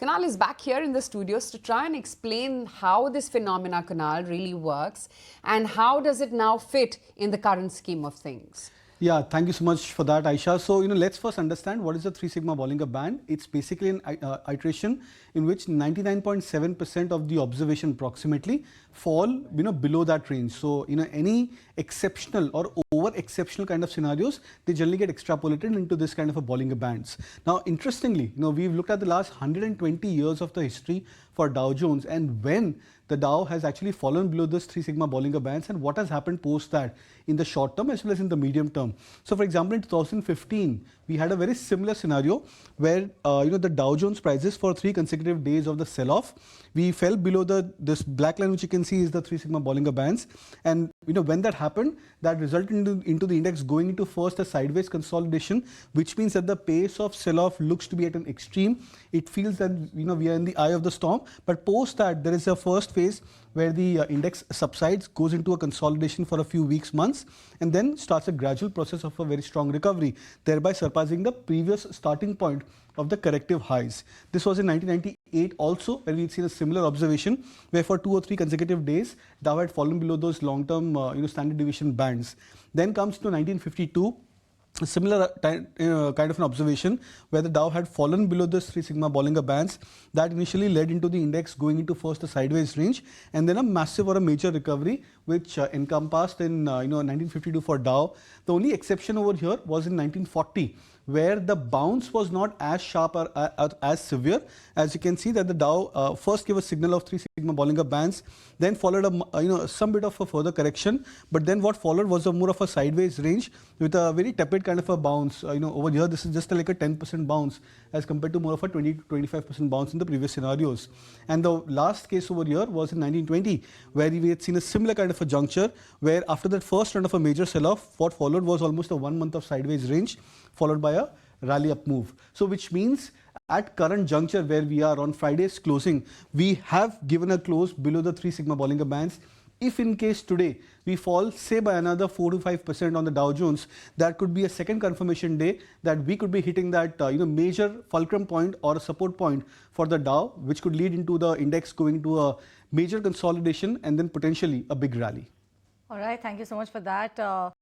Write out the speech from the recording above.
Kunal is back here in the studios to try and explain how this phenomena, Kunal, really works and how does it now fit in the current scheme of things. Yeah, thank you so much for that, Aisha. So, let's first understand what is the 3 sigma Bollinger Band. It's basically an iteration in which 99.7% of the observation approximately fall, below that range. So, any exceptional or over exceptional kind of scenarios, they generally get extrapolated into this kind of a Bollinger Bands. Now, interestingly, we've looked at the last 120 years of the history for Dow Jones and when the Dow has actually fallen below this 3 sigma Bollinger Bands and what has happened post that in the short term as well as in the medium term. So for example, in 2015, we had a very similar scenario where the Dow Jones prices for 3 consecutive days of the sell-off, we fell below this black line which you can see is the 3 sigma Bollinger Bands, and when that happened, that resulted into the index going into first a sideways consolidation, which means that the pace of sell-off looks to be at an extreme. It feels that we are in the eye of the storm, but post that there is a first phase where the index subsides, goes into a consolidation for a few weeks, months, and then starts a gradual process of a very strong recovery, thereby surpassing the previous starting point of the corrective highs. This was in 1998 also, where we'd seen a similar observation, where for 2 or 3 consecutive days, Dow had fallen below those long-term standard deviation bands. Then comes to 1952, a similar kind of an observation where the Dow had fallen below this 3 sigma Bollinger Bands. That initially led into the index going into first a sideways range and then a massive or a major recovery which encompassed in 1952 for Dow. The only exception over here was in 1940 where the bounce was not as sharp or as severe. As you can see that the Dow first gave a signal of 3 sigma Bollinger Bands, then followed some bit of a further correction, but then what followed was a more of a sideways range with a very tepid kind of a bounce. Over here this is just like a 10% bounce as compared to more of a 20 to 25% bounce in the previous scenarios. And the last case over here was in 1920 where we had seen a similar kind of a juncture where after that first round of a major sell-off, what followed was almost a 1 month of sideways range followed by a rally up move. So which means at current juncture where we are on Friday's closing, we have given a close below the 3 sigma Bollinger Bands. If in case today we fall say by another 4 to 5% on the Dow Jones, that could be a second confirmation day that we could be hitting that major fulcrum point or a support point for the Dow, which could lead into the index going to a major consolidation and then potentially a big rally. All right, thank you so much for that.